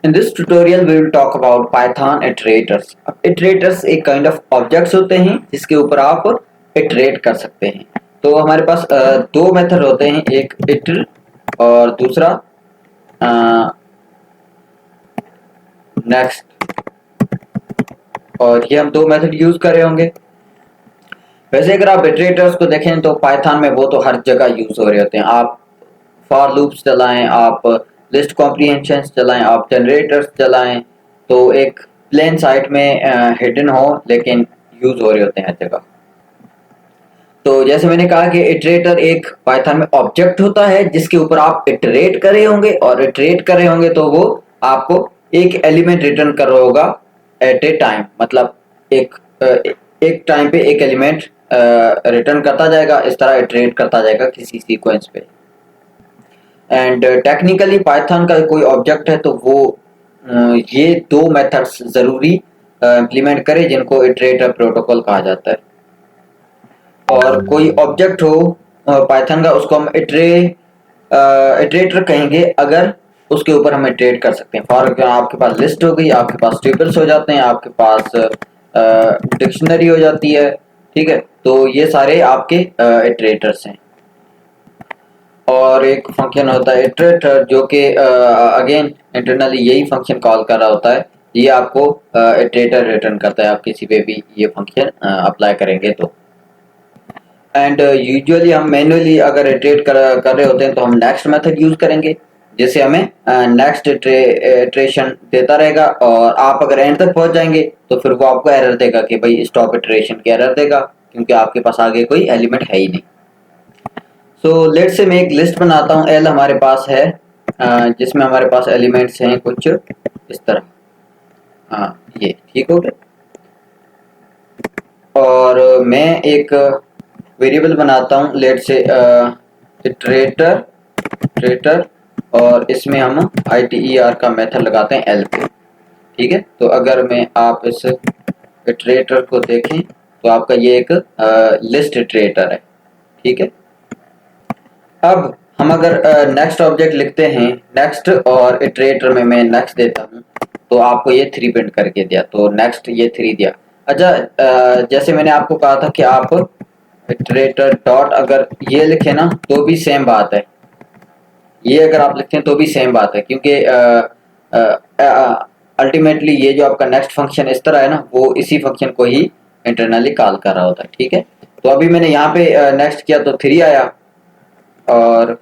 In this tutorial, we will talk about Python iterators. अब iterators एक kind of objects होते हैं जिसके ऊपर आप iterate कर सकते हैं. तो हमारे पास दो मेथड होते हैं, एक iter और दूसरा next. और ये हम दो मेथड यूज कर रहे होंगे. वैसे अगर आप इटरेटर्स को देखें तो पाइथन में वो तो हर जगह यूज हो रहे होते हैं. आप फॉर लूप्स चलाएं, आप लिस्ट कॉम्प्रिहेंशंस चलाएं, आप जनरेटर्स चलाएं, तो एक प्लेन साइट में हिडन हो लेकिन यूज हो रहे होते हैं हर जगह. तो जैसे मैंने कहा कि इटरेटर एक पाइथन में ऑब्जेक्ट होता है जिसके ऊपर आप इटरेट कर रहे होंगे, और इटरेट कर रहे होंगे तो वो आपको एक एलिमेंट रिटर्न कर रहा होगा एट ए टाइम. मतलब एक टाइम पे एक एलिमेंट रिटर्न करता जाएगा, इस तरह इटरेट करता जाएगा किसी सीक्वेंस पे. एंड टेक्निकली पाइथन का कोई ऑब्जेक्ट है तो वो ये दो मेथड्स ज़रूरी इम्प्लीमेंट करे जिनको इटरेटर प्रोटोकॉल कहा जाता है. और कोई ऑब्जेक्ट हो पाइथन का, उसको हम इटरेटर कहेंगे अगर उसके ऊपर हम इटरेट कर सकते हैं. फॉर एग्जाम्पल आपके पास लिस्ट हो गई, आपके पास ट्यूपल्स हो जाते हैं, आपके पास डिक्शनरी हो जाती है. ठीक है, तो ये सारे आपके इटरेटर्स हैं. और एक फंक्शन होता है इटरेटर जो कि अगेन इंटरनली यही फंक्शन कॉल कर रहा होता है. ये आपको इटरेटर रिटर्न करता है आप किसी पे भी ये फंक्शन अप्लाई करेंगे तो. एंड यूजुअली हम मैन्युअली अगर इटरेट कर रहे होते हैं तो हम नेक्स्ट मेथड यूज करेंगे जिससे हमें नेक्स्ट इटरेशन देता रहेगा. और आप अगर एंड तक पहुंच जाएंगे तो फिर वो आपको एरर देगा कि भाई स्टॉप इटरेशन की एरर देगा, क्योंकि आपके पास आगे कोई एलिमेंट है ही नहीं. सो लेट से मैं एक लिस्ट बनाता हूँ. एल हमारे पास है जिसमें हमारे पास एलिमेंट्स हैं कुछ इस तरह. हाँ, ये ठीक हो गया. और मैं एक वेरिएबल बनाता हूँ, लेट से इटरेटर, और इसमें हम iter का मेथड लगाते हैं एल पे. ठीक है, तो अगर मैं आप इस इटरेटर को देखें तो आपका ये एक लिस्ट इटरेटर है. ठीक है, अब हम अगर नेक्स्ट ऑब्जेक्ट लिखते हैं नेक्स्ट, और इटरेटर में मैं नेक्स्ट देता हूँ तो आपको ये 3 प्रिंट करके दिया, तो नेक्स्ट ये 3 दिया. अच्छा, जैसे मैंने आपको कहा था कि आप इटरेटर डॉट अगर ये लिखे ना तो भी सेम बात है, ये अगर आप लिखते हैं तो भी सेम बात है, क्योंकि अल्टीमेटली ये जो आपका नेक्स्ट फंक्शन इस तरह है ना, वो इसी फंक्शन को ही इंटरनली कॉल कर रहा होता है. ठीक है, तो अभी मैंने यहाँ पे नेक्स्ट किया तो 3 आया, और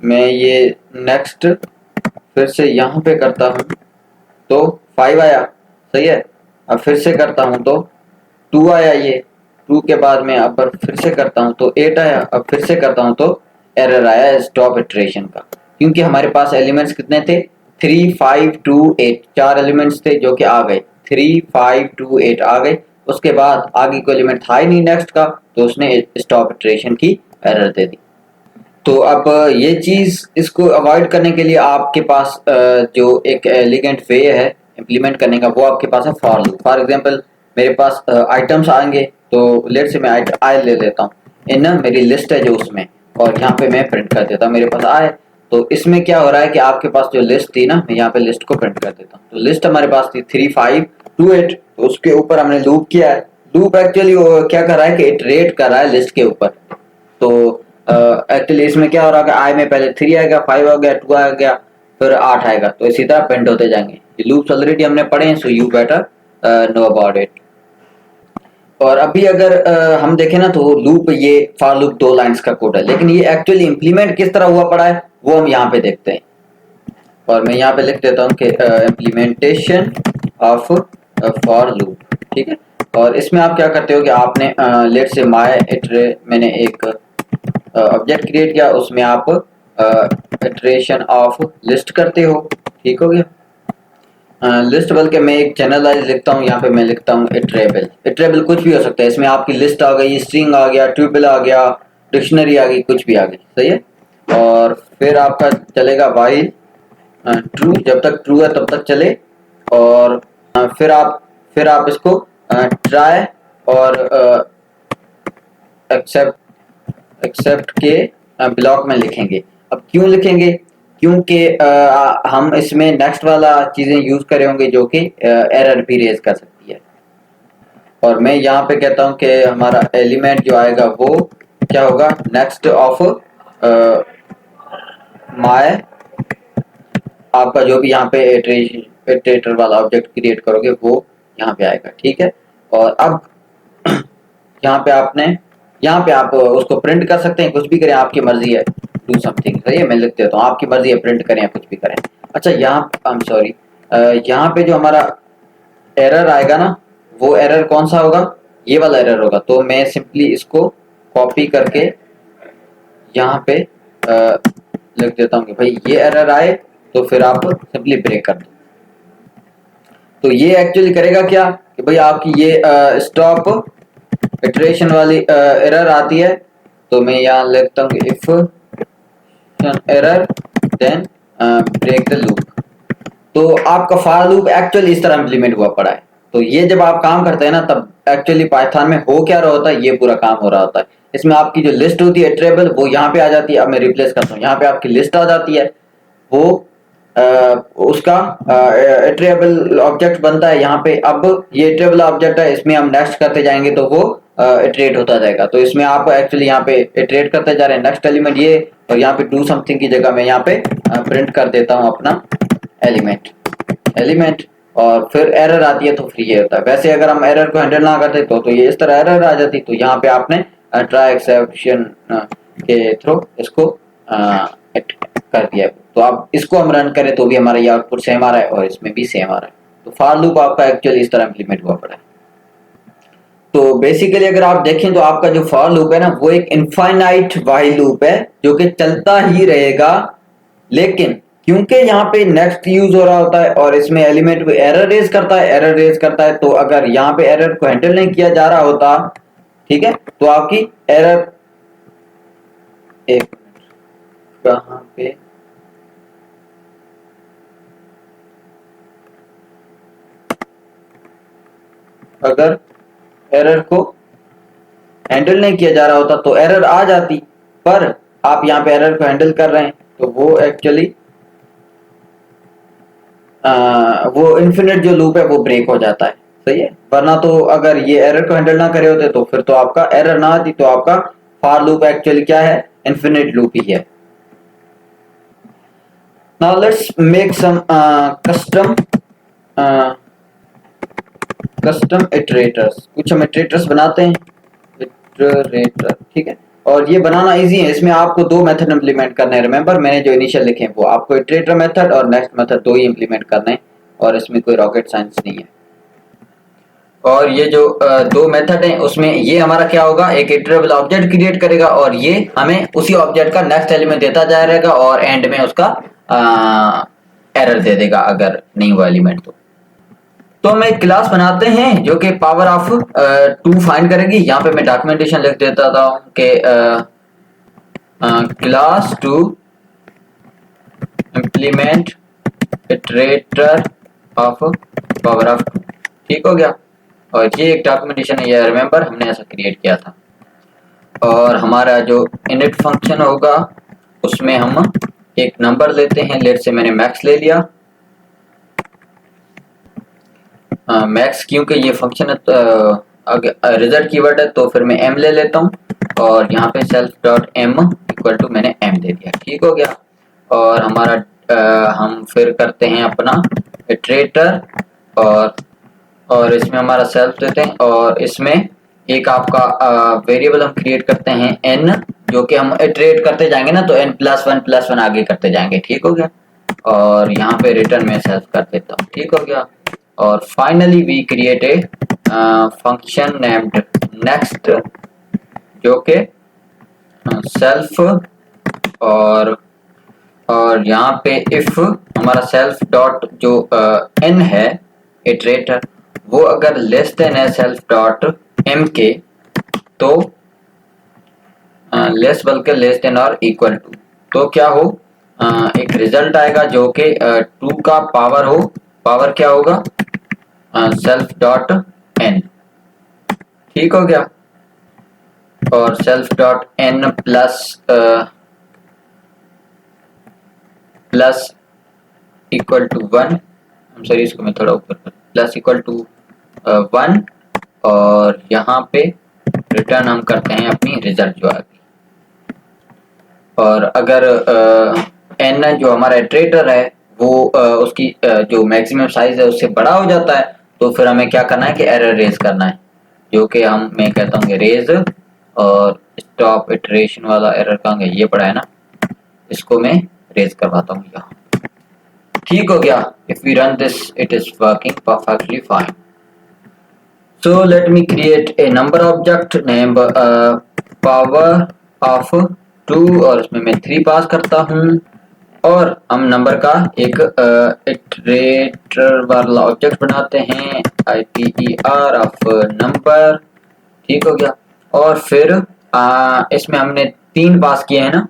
मैं ये नेक्स्ट फिर से यहाँ पे करता हूँ तो 5 आया. सही है, अब फिर से करता हूँ तो 2 आया. ये 2 के बाद में अब फिर से करता हूँ तो 8 आया. अब फिर से करता हूँ तो एरर आया स्टॉप इटरेशन का, क्योंकि हमारे पास एलिमेंट्स कितने थे, 3 5 2 8, 4 एलिमेंट्स थे जो कि आ गए. 3 5 2 8 आ गए. उसके बाद आगे कोई एलिमेंट था ही नहीं नेक्स्ट का, तो उसने स्टॉप इटरेशन की एरर दे दी. तो अब ये चीज़ इसको अवॉइड करने के लिए आपके पास जो एक एलिगेंट वे है इम्प्लीमेंट करने का, वो आपके पास है फॉर लूप. फॉर एग्जांपल मेरे पास आइटम्स आएंगे, तो लेट से मैं आई ले लेता हूँ. इन मेरी लिस्ट है जो उसमें, और यहाँ पे मैं प्रिंट कर देता हूँ मेरे पास आए. तो इसमें क्या हो रहा है कि आपके पास जो लिस्ट थी ना, मैं यहाँ पे लिस्ट को प्रिंट कर देता हूँ. तो लिस्ट हमारे पास थी 3 5 2 8, तो उसके ऊपर हमने लूप किया है. लूप एक्चुअली क्या कर रहा है कि इटरेट कर रहा है लिस्ट के ऊपर. तो एक्चुअली इसमें क्या हो रहा है, आई में पहले 3 आएगा, 5 आ गया, 2 आ गया, फिर 8 आएगा, तो इसी तरह प्रिंट होते जाएंगे. ये लूप्स ऑलरेडी हमने पढ़े हैं, so you better know about it. और अभी अगर हम देखें ना तो लूप, ये फॉर लूप 2 लाइंस का कोड है, लेकिन ये एक्चुअली इंप्लीमेंट किस तरह हुआ पड़ा है वो हम यहाँ पे देखते हैं. और मैं यहाँ पे लिख देता हूँ कि इम्प्लीमेंटेशन ऑफ फॉर लूप. ठीक है, और इसमें आप क्या करते हो कि आपने लेट से मैंने एक ऑब्जेक्ट क्रिएट किया, उसमें आप इटरेशन ऑफ लिस्ट करते हो. ठीक हो गया. लिस्ट बल्कि मैं एक जनरलाइज लिखता हूँ, यहाँ पे मैं लिखता हूँ इटरेबल. इटरेबल कुछ भी हो सकता है, इसमें आपकी लिस्ट आ गई, स्ट्रिंग आ गया, ट्यूपल आ गया, डिक्शनरी आ गई, कुछ भी आ गई. सही है, और फिर आपका चलेगा वाइल ट्रू, जब तक ट्रू है तब तक चले. और फिर आप इसको ट्राई और एक्सेप्ट के ब्लॉक में लिखेंगे. अब क्यों लिखेंगे, क्योंकि हम इसमें नेक्स्ट वाला चीजें यूज करे होंगे जो कि एरर भी रेज कर सकती है। और मैं यहाँ पे कहता हूँ कि हमारा एलिमेंट जो आएगा वो क्या होगा, नेक्स्ट ऑफ माय, आपका जो भी यहाँ पे इटरेटर वाला ऑब्जेक्ट क्रिएट करोगे वो यहाँ पे आएगा, ठीक है। और अब यहाँ पे आप उसको प्रिंट कर सकते हैं, कुछ भी करें, आपकी मर्जी है। डू समथिंग, सही है, मैं लिख देता हूँ, आपकी मर्जी है, प्रिंट करें या कुछ भी करें। अच्छा, यहाँ आई एम सॉरी, यहाँ पे जो हमारा एरर आएगा ना, वो एरर कौन सा होगा, ये वाला एरर होगा। तो मैं सिंपली इसको कॉपी करके यहाँ पे लिख देता हूँ कि भाई ये एरर आए तो फिर आप सिंपली ब्रेक कर दो। तो ये एक्चुअली करेगा क्या कि भाई आपकी ये स्टॉप इटरेशन वाली एरर आती है, तो मैं यहाँ लिखता हूँ if error then break the loop. तो आपका फॉर लूप एक्चुअली इस तरह इंप्लीमेंट हुआ पड़ा है। तो ये जब आप काम करते हैं ना, तब एक्चुअली पाइथन में हो क्या रहा होता है, ये पूरा काम हो रहा होता है। इसमें आपकी जो लिस्ट होती है इटरेबल, वो यहाँ पे आ जाती है। अब मैं रिप्लेस करता हूँ, यहाँ पे आपकी लिस्ट आ जाती है, वो उसका इटरेबल ऑब्जेक्ट बनता है यहाँ पे। अब ये इटरेबल ऑब्जेक्ट है, इसमें हम नेक्स्ट करते जाएंगे तो वो इटरेट होता जाएगा। तो इसमें आप एक्चुअली यहाँ पे इटरेट करते जा रहे हैं, नेक्स्ट एलिमेंट ये, और यहाँ पे डू समथिंग की जगह मैं यहाँ पे प्रिंट कर देता हूँ अपना एलिमेंट, और फिर एरर आती है तो फिर ये होता है। वैसे अगर हम एरर को हैंडल ना करते तो ये इस तरह एरर आ जाती। तो यहाँ पे आपने ट्राई एक्सेप्शन के थ्रू इसको कर दिया। तो आप इसको हम रन करें तो भी हमारा ये आउटपुट सेम आ रहा है और इसमें भी सेम आ रहा है। तो फॉर लूप आपका एक्चुअली इस तरह इंप्लीमेंट हुआ पड़ा है। तो बेसिकली अगर आप देखें तो आपका जो फॉर लूप है ना, वो एक इनफाइनाइट व्हाइल लूप है जो कि चलता ही रहेगा। लेकिन क्योंकि यहाँ पे नेक्स्ट यूज हो रहा होता है और इसमें एलिमेंट को एरर रेज करता है, तो अगर यहाँ पे एरर को हैंडल नहीं किया जा रहा होता, ठीक है, तो आपकी एरर, एक कहां पे, अगर एरर को हैंडल नहीं किया जा रहा होता तो एरर आ जाती, पर आप यहाँ पे एरर को हैंडल कर रहे हैं तो वो एक्चुअली वो इन्फिनिट जो लूप है वो ब्रेक हो जाता है, सही है। वरना तो अगर ये एरर को हैंडल ना करे होते तो फिर तो आपका एरर ना आती, तो आपका फॉर लूप एक्चुअली क्या है, इन्फिनिट लूप ही है। Now let's make some custom iterators. कुछ हम इटरेटर्स बनाते हैं, इटरेटर, ठीक है। और ये बनाना इजी है, इसमें आपको दो मेथड इंप्लीमेंट करने हैं। रिमेंबर, मैंने जो इनिशियल लिखे हैं वो आपको इटरेटर मेथड और नेक्स्ट मेथड दो ही इंप्लीमेंट करने हैं, और इसमें कोई रॉकेट साइंस नहीं है। और ये जो दो मेथड हैं उसमें ये हमारा क्या होगा, एक इटरेबल ऑब्जेक्ट क्रिएट करेगा और ये हमें उसी ऑब्जेक्ट का नेक्स्ट एलिमेंट देता जाएगा और एंड में उसका एरर दे देगा अगर नहीं हुआ एलिमेंट। तो हम एक क्लास बनाते हैं जो कि पावर ऑफ 2 फाइंड करेगी। यहाँ पे मैं डॉक्यूमेंटेशन लिख देता था कि class to implement iterator of power of 2, ठीक हो गया। और ये एक डॉक्यूमेंटेशन है, ये रिमेंबर हमने ऐसा क्रिएट किया था। और हमारा जो इनिट फंक्शन होगा उसमें हम एक नंबर लेते हैं, लेट से मैंने मैक्स ले लिया, मैक्स, क्योंकि ये फंक्शन रिजल्ट कीवर्ड है तो फिर मैं एम ले लेता हूँ। और यहाँ पे self dot M equal to मैंने एम दे दिया, ठीक हो गया। और हमारा हम फिर करते हैं अपना इटरेटर, और इसमें हमारा सेल्फ देते हैं, और इसमें एक आपका वेरिएबल हम क्रिएट करते हैं एन, जो कि हम इटरेट करते जाएंगे ना, तो एन प्लस वन आगे करते जाएंगे, ठीक हो गया। और यहाँ पे रिटर्न में सेल्फ कर देता हूँ, ठीक हो गया। और finally we create a function named next, जो के सेल्फ, और यहाँ पे इफ हमारा सेल्फ डॉट जो एन है इटरेटर, वो अगर लेस देन है सेल्फ डॉट एम के, तो लेस बल्कि लेस देन और इक्वल टू, तो क्या हो, एक रिजल्ट आएगा जो कि 2 का पावर हो, पावर क्या होगा, सेल्फ डॉट एन, ठीक हो गया। और self dot N plus plus equal to 1, sorry इसको मैं थोड़ा ऊपर कर, प्लस इक्वल टू 1, और यहाँ पे रिटर्न हम करते हैं अपनी रिजल्ट जो आ गई। और अगर एन जो हमारा इटरेटर है वो उसकी जो मैक्सिमम साइज है उससे बड़ा हो जाता है, तो फिर हमें क्या करना है कि एरर रेज करना है, जो कि मैं कहता हूँ रेज, और स्टॉप इटरेशन वाला एरर कहाँ गया, ये पड़ा है ना, इसको मैं रेज करवाता हूँ यहाँ। ठीक हो गया। If we run this it is working perfectly fine. So let me create a number object name power of 2, और इसमें मैं 3 पास करता हूँ, और हम नंबर का एक इटरेटर वाला ऑब्जेक्ट बनाते हैं, ITER ऑफ नंबर। ठीक हो गया। और फिर इसमें हमने 3 पास किए हैं ना,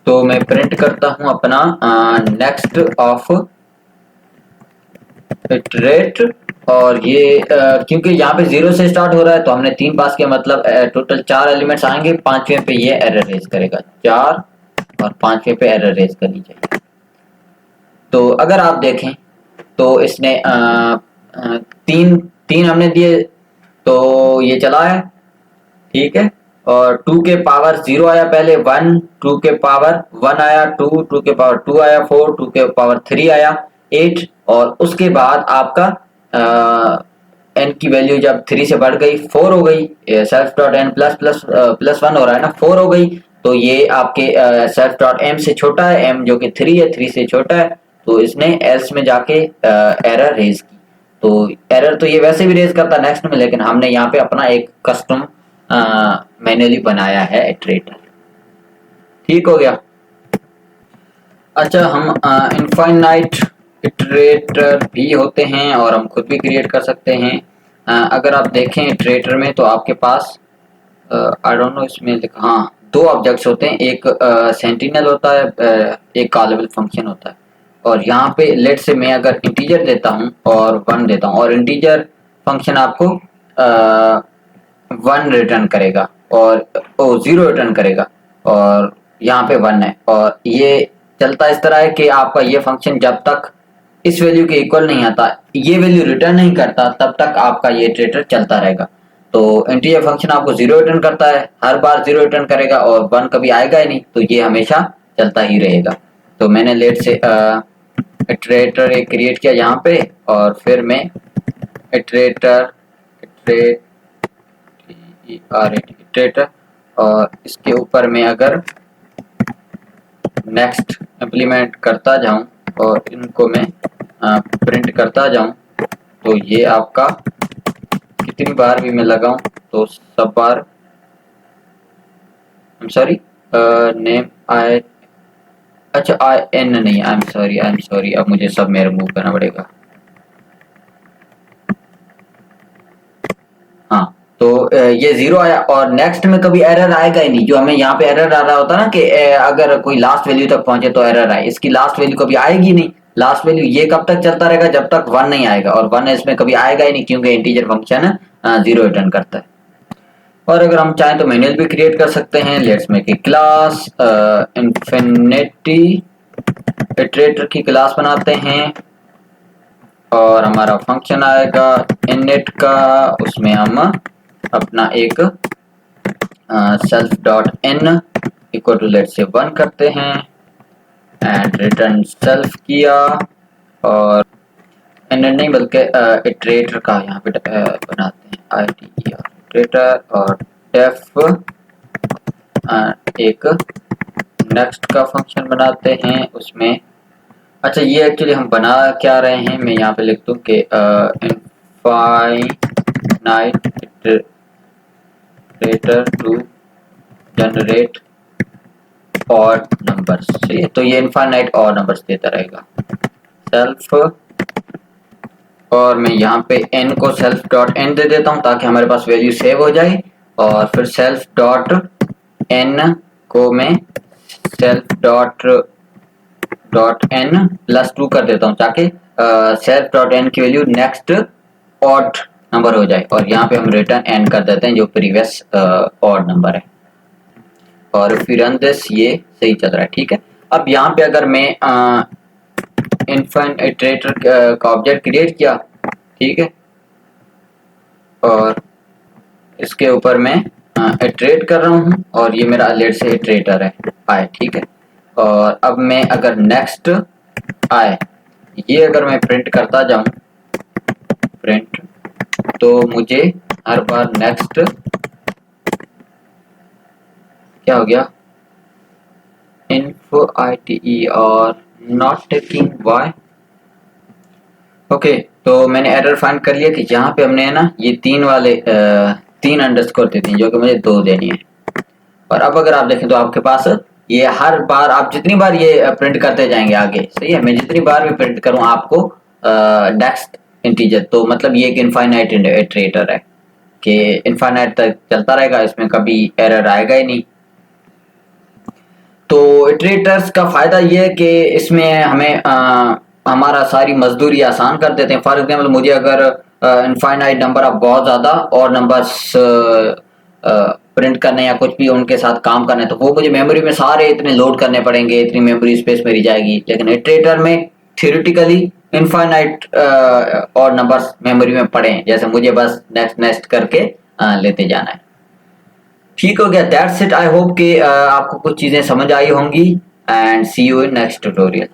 तो मैं प्रिंट करता हूं अपना नेक्स्ट ऑफ इटरेट, और ये क्योंकि यहाँ पे 0 से स्टार्ट हो रहा है तो हमने 3 पास किया, मतलब टोटल 4 एलिमेंट्स आएंगे, 5वें पे ये एरर रेज करेगा, 4 और 5वें पे एरर रेज करनी चाहिए। तो अगर आप देखें तो इसने तीन हमने दिए, तो ये चला है। ठीक है। और 2 के पावर 0 आया पहले, 1, 2 के पावर 1 आया, 2 के पावर 2 आया, 4, 2 के पावर 3 आया, 8, और उसके बाद आपका n की वैल्यू जब 3 से बढ़ गई 4 हो गई, self dot N plus plus plus 1 हो रहा है ना, 4 हो गई, तो ये आपके सेल्फ डॉट एम से छोटा है, m जो कि 3 है, 3 से छोटा है, तो इसने एल्स में जाके एरर रेज की। तो एरर तो ये वैसे भी रेज करता नेक्स्ट में, लेकिन हमने यहाँ पे अपना एक कस्टम मैन्युअली बनाया है इटरेटर। ठीक हो गया। अच्छा, हम इनफाइनाइट इटरेटर भी होते हैं और हम खुद भी क्रिएट कर सकते हैं। अगर आप देखें इटरेटर में तो आपके पास आई डोंट नो इसमें लिखा, हाँ, 2 ऑब्जेक्ट्स होते हैं, एक सेंटिनल होता है, एक कॉलेबल फंक्शन होता है। और यहाँ पे लेट से मैं अगर इंटीजर देता हूँ और 1 देता हूँ, और इंटीजर फंक्शन आपको 1 रिटर्न करेगा और 0 रिटर्न करेगा, और यहाँ पे 1 है, और ये चलता इस तरह है कि आपका ये फंक्शन जब तक इस वैल्यू के इक्वल नहीं आता, ये वैल्यू रिटर्न नहीं करता, तब तक आपका ये इटरेटर चलता रहेगा। तो इंटीजर फंक्शन आपको 0 रिटर्न करता है, हर बार 0 रिटर्न करेगा, और 1 कभी आएगा ही नहीं, तो ये हमेशा चलता ही रहेगा। तो मैंने लेट से इटरेटर एक क्रिएट किया यहाँ पे, और फिर मैं इटरेटर इटरेटर और इसके ऊपर मैं अगर नेक्स्ट इम्प्लीमेंट करता जाऊं और इनको मैं प्रिंट करता जाऊं, तो ये आपका कितनी बार भी मैं लगाऊं तो सब बार, सॉरी नेम आई, अच्छा IN नहीं, आई एम सॉरी, अब मुझे सब में रिमूव करना पड़ेगा। हाँ, तो ये 0 आया, और नेक्स्ट में कभी एरर आएगा ही नहीं। जो हमें यहाँ पे एरर आ रहा होता है ना कि अगर कोई लास्ट वैल्यू तक पहुंचे तो एरर आए, इसकी लास्ट वैल्यू कभी आएगी नहीं। लास्ट वैल्यू ये कब तक चलता रहेगा, जब तक 1 नहीं आएगा, और 1 इसमें कभी आएगा ही नहीं, क्योंकि इंटीजर फंक्शन 0 रिटर्न करता है। और अगर हम चाहें तो मैनुअल भी क्रिएट कर सकते हैं। Let's make a class infinity iterator की क्लास बनाते हैं, और हमारा फंक्शन आएगा इनिट का, उसमें हम अपना एक self dot N equal to लेट से 1 करते हैं, एंड रिटर्न सेल्फ किया, और इनिट नहीं बल्कि इटरेटर का यहाँ पे बनाते हैं ITER इटरेटर, और डेफ एक नेक्स्ट का फंक्शन बनाते हैं उसमें। अच्छा, ये एक्चुअली हम बना क्या रहे हैं, मैं यहाँ पे लिख दूँ कि infinite iterator to generate odd numbers. चलिए, तो ये इनफाइनाइट ऑड नंबर्स देता रहेगा सेल्फ, और मैं यहाँ पे n को सेल्फ डॉट n दे देता हूँ ताकि हमारे पास वैल्यू सेव हो जाए, और फिर सेल्फ डॉट n को मैं सेल्फ डॉट n प्लस 2 कर देता हूँ, ताकि सेल्फ डॉट n की वैल्यू नेक्स्ट ऑड नंबर हो जाए, और यहाँ पे हम रिटर्न n कर देते हैं जो प्रीवियस ऑड नंबर है। और फिर रन दिस, ये सही चल रहा है। ठीक है। अब यहाँ पे अगर मैं इनफाइनाइट इटरेटर का ऑब्जेक्ट क्रिएट किया, ठीक है, और इसके ऊपर मैं इटरेट कर रहा हूँ और ये मेरा लेट से इटरेटर है आए, ठीक है। और अब मैं अगर नेक्स्ट आए ये अगर मैं प्रिंट करता जाऊं प्रिंट, तो मुझे हर बार नेक्स्ट क्या हो गया info ite और नॉट टेकिंग वाई। ओके, तो मैंने एरर फाइंड कर लिया कि यहाँ पे हमने है ना ये तीन अंडरस्कोर दी थी जो कि मुझे 2 देनी है। और अब अगर आप देखें तो आपके पास ये हर बार आप जितनी बार ये प्रिंट करते जाएंगे आगे, सही है, मैं जितनी बार भी प्रिंट करूं आपको नेक्स्ट इंटीजर, तो मतलब ये एक इनफाइनाइट इटरेटर है कि इनफाइनाइट तक चलता रहेगा, इसमें कभी एरर आएगा ही नहीं। तो इटरेटर्स का फायदा ये है कि इसमें हमें हमारा सारी मजदूरी आसान कर देते हैं। फॉर एग्जाम्पल मुझे अगर इनफाइनाइट नंबर ऑफ बहुत ज़्यादा और नंबर्स प्रिंट करने या कुछ भी उनके साथ काम करने, तो वो मुझे मेमोरी में सारे इतने लोड करने पड़ेंगे, इतनी मेमोरी स्पेस मेरी जाएगी। लेकिन इटरेटर में थियोरेटिकली इनफाइनाइट और नंबर्स मेमोरी में पड़े हैं, जैसे मुझे बस नेक्स्ट नेक्स्ट करके लेते जाना है। ठीक हो गया, दैट्स इट। आई होप कि आपको कुछ चीज़ें समझ आई होंगी and see you in next tutorial.